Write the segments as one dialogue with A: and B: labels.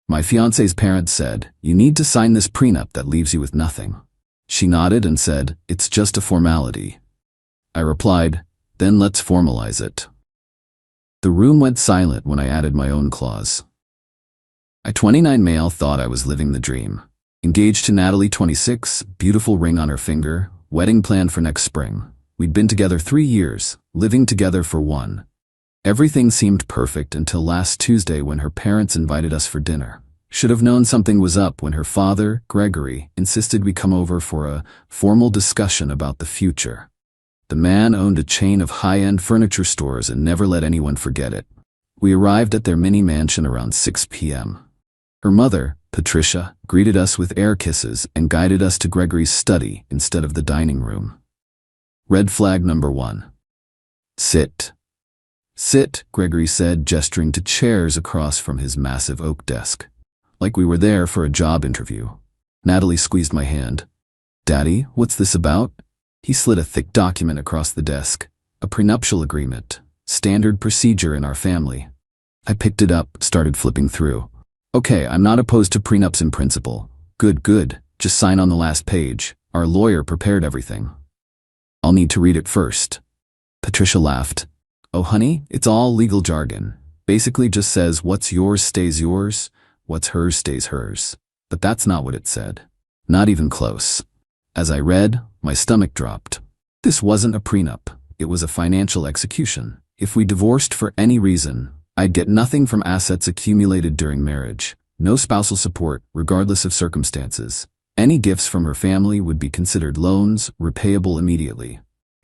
A: My fiancé's parents said, "You need to sign this prenup that leaves you with nothing." She nodded and said, "It's just a formality." I replied, "Then let's formalize it." The room went silent when I added my own clause. I, 29 male, thought I was living the dream. Engaged to Natalie, 26, beautiful ring on her finger, wedding planned for next spring. We'd been together 3 years, living together for 1. Everything seemed perfect until last Tuesday when her parents invited us for dinner. Should have known something was up when her father, Gregory, insisted we come over for a formal discussion about the future. The man owned a chain of high-end furniture stores and never let anyone forget it. We arrived at their mini mansion around 6 p.m. Her mother, Patricia, greeted us with air kisses and guided us to Gregory's study instead of the dining room. Red flag number 1. Sit. Sit, Gregory said, gesturing to chairs across from his massive oak desk. Like we were there for a job interview. Natalie squeezed my hand. "Daddy, what's this about?" He slid a thick document across the desk. "A prenuptial agreement. Standard procedure in our family." I picked it up, started flipping through. "Okay, I'm not opposed to prenups in principle. Good. Just sign on the last page. Our lawyer prepared everything." "I'll need to read it first." Patricia laughed. "Oh honey, it's all legal jargon. Basically just says what's yours stays yours, what's hers stays hers." But that's not what it said. Not even close. As I read, my stomach dropped. This wasn't a prenup. It was a financial execution. If we divorced for any reason, I'd get nothing from assets accumulated during marriage. No spousal support, regardless of circumstances. Any gifts from her family would be considered loans, repayable immediately.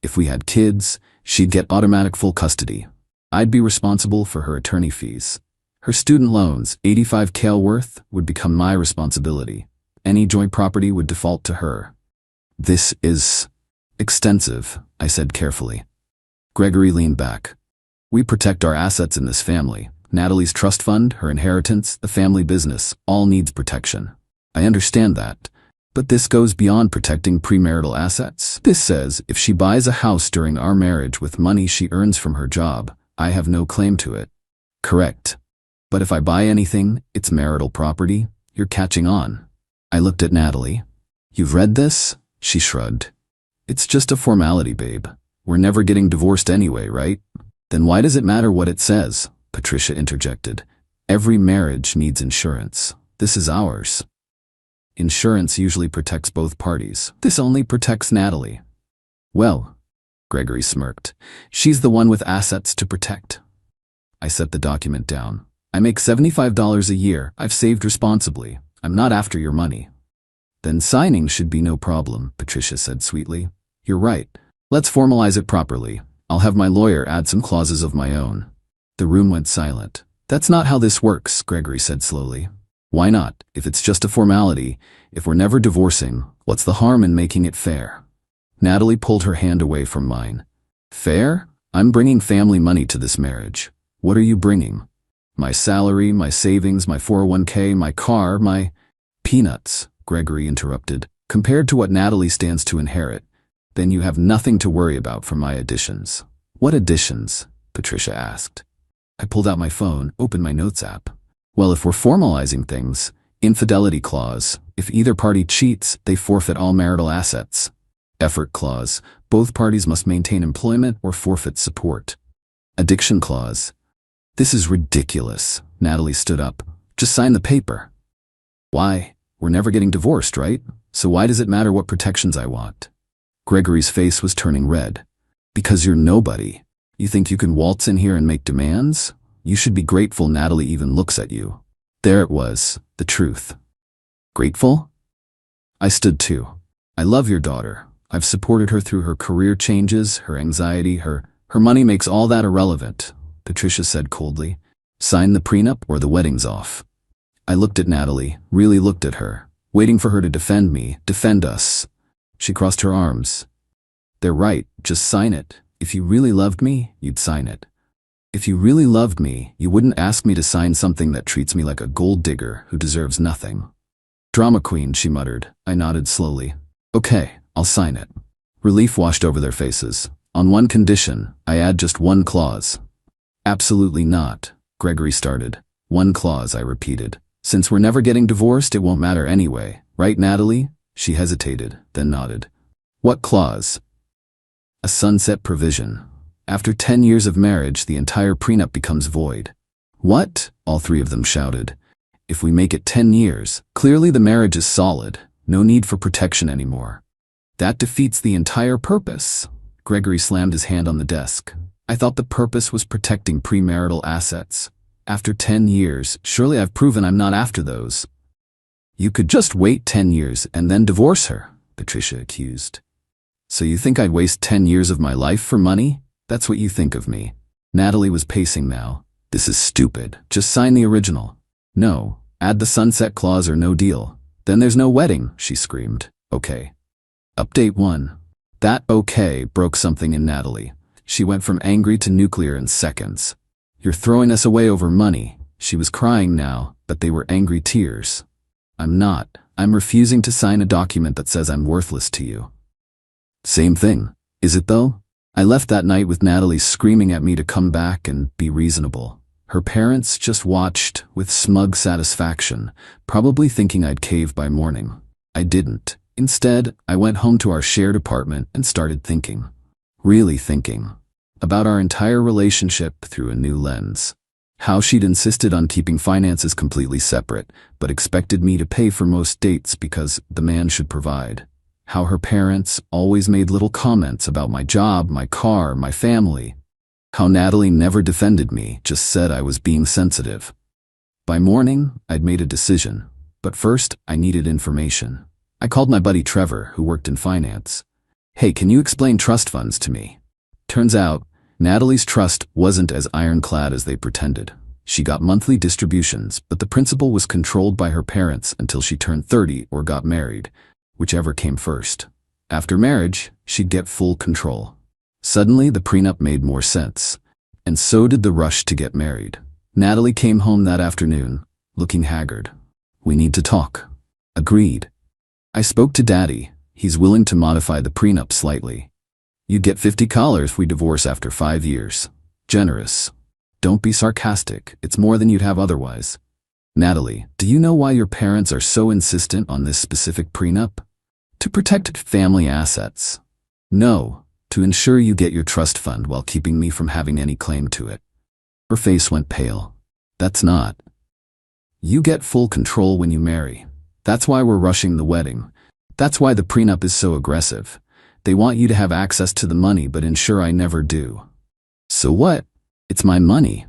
A: If we had kids, she'd get automatic full custody. I'd be responsible for her attorney fees. Her student loans, $85,000 worth, would become my responsibility. Any joint property would default to her. "This is extensive," I said carefully. Gregory leaned back. "We protect our assets in this family. Natalie's trust fund, her inheritance, the family business, all needs protection. I understand that. But this goes beyond protecting premarital assets. This says if she buys a house during our marriage with money she earns from her job, I have no claim to it." "Correct. But if I buy anything, it's marital property." "You're catching on." I looked at Natalie. "You've read this?" She shrugged. "It's just a formality, babe. We're never getting divorced anyway, right?" "Then why does it matter what it says?" Patricia interjected. "Every marriage needs insurance. This is ours." "Insurance usually protects both parties. This only protects Natalie." "Well," Gregory smirked, "she's the one with assets to protect." I set the document down. "I make $75 a year. I've saved responsibly. I'm not after your money." "Then signing should be no problem," Patricia said sweetly. "You're right. Let's formalize it properly. I'll have my lawyer add some clauses of my own." The room went silent. "That's not how this works," Gregory said slowly. "Why not? If it's just a formality, if we're never divorcing, what's the harm in making it fair?" Natalie pulled her hand away from mine. "Fair? I'm bringing family money to this marriage. What are you bringing?" "My salary, my savings, my 401k, my car, my—" "Peanuts," Gregory interrupted. "Compared to what Natalie stands to inherit, then you have nothing to worry about from my additions." "What additions?" Patricia asked. I pulled out my phone, opened my notes app. "Well, if we're formalizing things, infidelity clause, if either party cheats, they forfeit all marital assets. Effort clause, both parties must maintain employment or forfeit support. Addiction clause." "This is ridiculous." Natalie stood up. "Just sign the paper." "Why? We're never getting divorced, right? So why does it matter what protections I want?" Gregory's face was turning red. "Because you're nobody. You think you can waltz in here and make demands? You should be grateful Natalie even looks at you." There it was, the truth. Grateful? I stood too. "I love your daughter. I've supported her through her career changes, her anxiety, her money makes all that irrelevant," Patricia said coldly. "Sign the prenup or the wedding's off." I looked at Natalie, really looked at her, waiting for her to defend me, defend us. She crossed her arms. "They're right, just sign it. If you really loved me, you'd sign it. If you really loved me, you wouldn't ask me to sign something that treats me like a gold digger who deserves nothing." "Drama queen," she muttered. I nodded slowly. "Okay, I'll sign it." Relief washed over their faces. "On one condition, I add just one clause." "Absolutely not," Gregory started. "One clause," I repeated. Since we're never getting divorced, it won't matter anyway, right, Natalie? She hesitated, then nodded. What clause? A sunset provision. After 10 years of marriage, the entire prenup becomes void. What? All three of them shouted. If we make it 10 years, clearly the marriage is solid. No need for protection anymore. That defeats the entire purpose. Gregory slammed his hand on the desk. I thought the purpose was protecting premarital assets. After 10 years, surely I've proven I'm not after those. You could just wait 10 years and then divorce her, Patricia accused. So you think I'd waste 10 years of my life for money? That's what you think of me. Natalie was pacing now. This is stupid. Just sign the original. No, add the sunset clause or no deal. Then there's no wedding, she screamed. Okay. Update 1. That okay broke something in Natalie. She went from angry to nuclear in seconds. You're throwing us away over money. She was crying now, but they were angry tears. I'm not. I'm refusing to sign a document that says I'm worthless to you. Same thing. Is it though? I left that night with Natalie screaming at me to come back and be reasonable. Her parents just watched with smug satisfaction, probably thinking I'd cave by morning. I didn't. Instead, I went home to our shared apartment and started thinking. Really thinking. About our entire relationship through a new lens. How she'd insisted on keeping finances completely separate, but expected me to pay for most dates because the man should provide. How her parents always made little comments about my job, my car, my family. How Natalie never defended me, just said I was being sensitive. By morning, I'd made a decision, but first I needed information. I called my buddy Trevor, who worked in finance. Hey, can you explain trust funds to me? Turns out, Natalie's trust wasn't as ironclad as they pretended. She got monthly distributions, but the principal was controlled by her parents until she turned 30 or got married, whichever came first. After marriage, she'd get full control. Suddenly, the prenup made more sense. And so did the rush to get married. Natalie came home that afternoon, looking haggard. We need to talk. Agreed. I spoke to Daddy. He's willing to modify the prenup slightly. You'd get $50 if we divorce after 5 years. Generous. Don't be sarcastic. It's more than you'd have otherwise. Natalie, do you know why your parents are so insistent on this specific prenup? To protect family assets. No, to ensure you get your trust fund while keeping me from having any claim to it. Her face went pale. That's not. You get full control when you marry. That's why we're rushing the wedding. That's why the prenup is so aggressive. They want you to have access to the money but ensure I never do. So what? It's my money.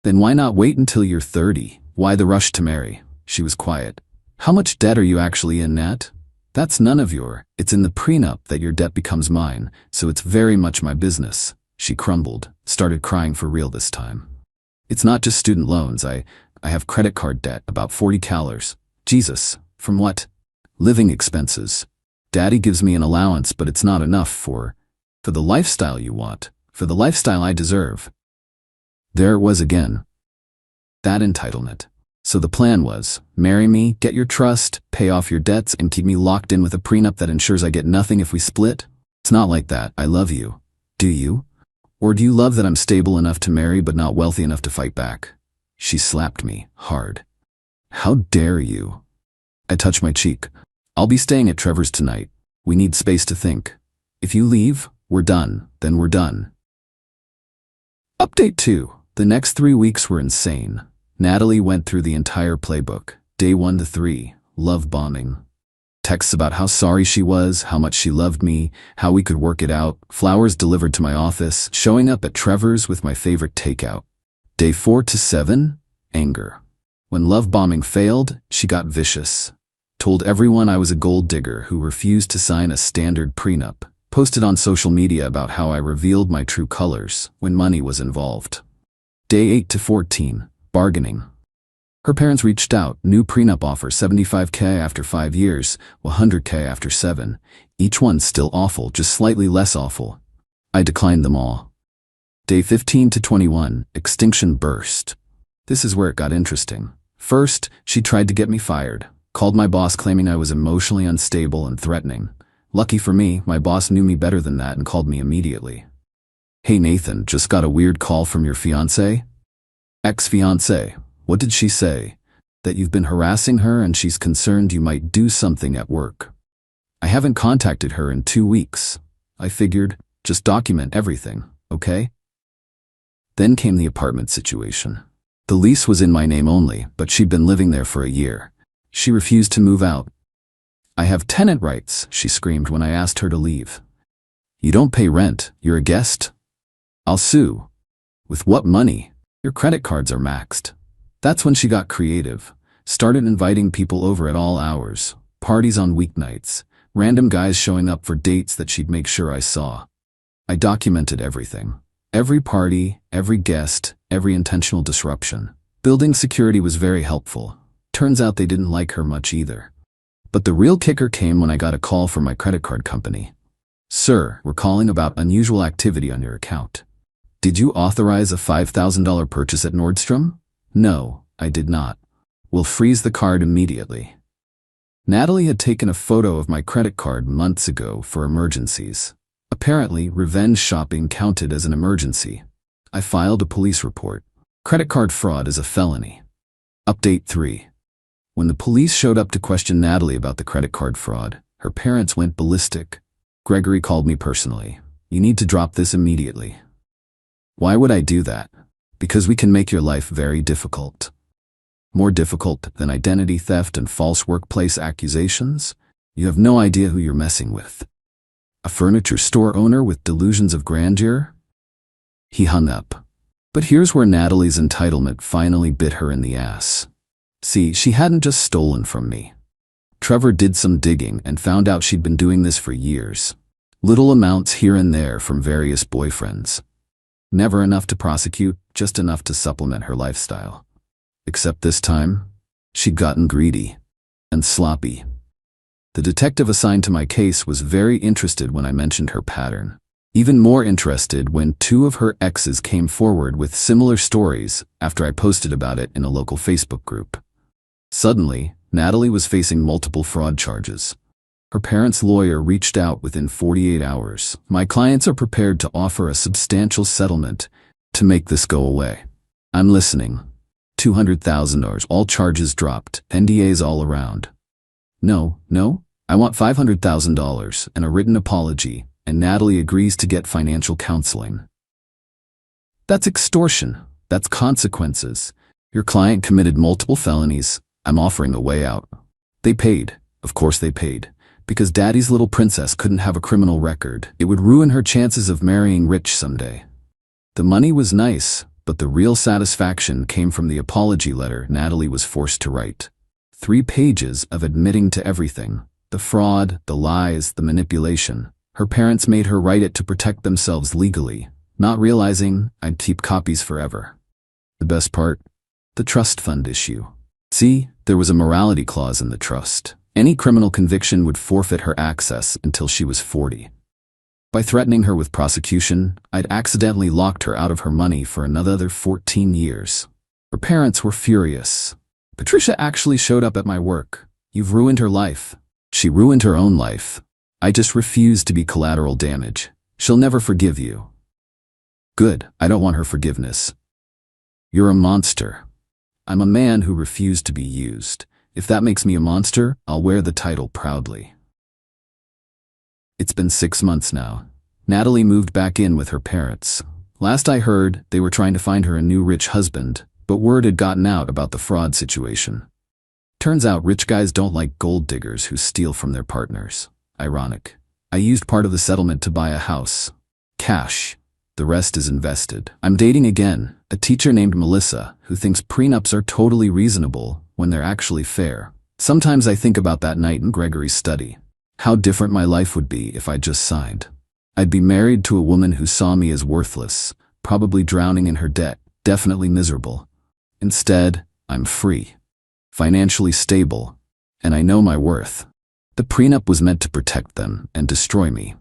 A: Then why not wait until you're 30? Why the rush to marry? She was quiet. How much debt are you actually in, Nat? That's none of it's in the prenup that your debt becomes mine, so it's very much my business. She crumbled, started crying for real this time. It's not just student loans. I have credit card debt, about $40. Jesus, from what? Living expenses. Daddy gives me an allowance, but it's not enough for the lifestyle you want, for the lifestyle I deserve. There it was again. That entitlement. So the plan was, marry me, get your trust, pay off your debts, and keep me locked in with a prenup that ensures I get nothing if we split? It's not like that. I love you. Do you? Or do you love that I'm stable enough to marry but not wealthy enough to fight back? She slapped me, hard. How dare you? I touched my cheek. I'll be staying at Trevor's tonight. We need space to think. If you leave, we're done. Then we're done. Update 2. The next 3 weeks were insane. Natalie went through the entire playbook. Day 1 to 3. Love bombing. Texts about how sorry she was, how much she loved me, how we could work it out, flowers delivered to my office, showing up at Trevor's with my favorite takeout. Day 4 to 7. Anger. When love bombing failed, she got vicious. Told everyone I was a gold digger who refused to sign a standard prenup. Posted on social media about how I revealed my true colors when money was involved. Day 8 to 14. Bargaining. Her parents reached out. New prenup offer, $75K after 5 years, $100K after 7. Each one still awful, just slightly less awful. I declined them all. Day 15 to 21. Extinction burst. This is where it got interesting. First, she tried to get me fired. Called my boss claiming I was emotionally unstable and threatening. Lucky for me, my boss knew me better than that and called me immediately. Hey Nathan, just got a weird call from your fiancée? Ex-fiancée. What did she say? that you've been harassing her and she's concerned you might do something at work. I haven't contacted her in 2 weeks. I figured, just document everything, okay? Then came the apartment situation. The lease was in my name only, but she'd been living there for a year. She refused to move out. I have tenant rights, she screamed when I asked her to leave. You don't pay rent, you're a guest? I'll sue. With what money? Your credit cards are maxed. That's when she got creative. Started inviting people over at all hours, parties on weeknights, random guys showing up for dates that she'd make sure I saw. I documented everything. Every party, every guest, every intentional disruption. Building security was very helpful. Turns out they didn't like her much either. But the real kicker came when I got a call from my credit card company. Sir, we're calling about unusual activity on your account. Did you authorize a $5,000 purchase at Nordstrom? No, I did not. We'll freeze the card immediately. Natalie had taken a photo of my credit card months ago for emergencies. Apparently, revenge shopping counted as an emergency. I filed a police report. Credit card fraud is a felony. Update 3. When the police showed up to question Natalie about the credit card fraud, her parents went ballistic. Gregory called me personally. You need to drop this immediately. Why would I do that? Because we can make your life very difficult. More difficult than identity theft and false workplace accusations? You have no idea who you're messing with. A furniture store owner with delusions of grandeur? He hung up. But here's where Natalie's entitlement finally bit her in the ass. See, she hadn't just stolen from me. Trevor did some digging and found out she'd been doing this for years. Little amounts here and there from various boyfriends. Never enough to prosecute, just enough to supplement her lifestyle. Except this time, she'd gotten greedy and sloppy. The detective assigned to my case was very interested when I mentioned her pattern. Even more interested when 2 of her exes came forward with similar stories after I posted about it in a local Facebook group. Suddenly, Natalie was facing multiple fraud charges. Her parents' lawyer reached out within 48 hours. My clients are prepared to offer a substantial settlement to make this go away. I'm listening. $200,000, all charges dropped, NDAs all around. No, I want $500,000 and a written apology, and Natalie agrees to get financial counseling. That's extortion. That's consequences. Your client committed multiple felonies. I'm offering a way out. They paid. Of course they paid. Because Daddy's little princess couldn't have a criminal record. It would ruin her chances of marrying rich someday. The money was nice, but the real satisfaction came from the apology letter Natalie was forced to write. 3 pages of admitting to everything. The fraud, the lies, the manipulation. Her parents made her write it to protect themselves legally, not realizing I'd keep copies forever. The best part? The trust fund issue. See, there was a morality clause in the trust. Any criminal conviction would forfeit her access until she was 40. By threatening her with prosecution, I'd accidentally locked her out of her money for another 14 years. Her parents were furious. Patricia actually showed up at my work. You've ruined her life. She ruined her own life. I just refuse to be collateral damage. She'll never forgive you. Good, I don't want her forgiveness. You're a monster. I'm a man who refused to be used. If that makes me a monster, I'll wear the title proudly. It's been 6 months now. Natalie moved back in with her parents. Last I heard, they were trying to find her a new rich husband, but word had gotten out about the fraud situation. Turns out rich guys don't like gold diggers who steal from their partners. Ironic. I used part of the settlement to buy a house. Cash. The rest is invested. I'm dating again, a teacher named Melissa, who thinks prenups are totally reasonable when they're actually fair. Sometimes I think about that night in Gregory's study. How different my life would be if I just signed. I'd be married to a woman who saw me as worthless, probably drowning in her debt, definitely miserable. Instead, I'm free, financially stable, and I know my worth. The prenup was meant to protect them and destroy me.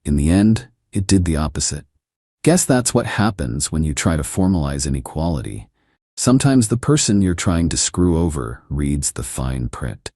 A: In the end, it did the opposite. Guess that's what happens when you try to formalize inequality. Sometimes the person you're trying to screw over reads the fine print.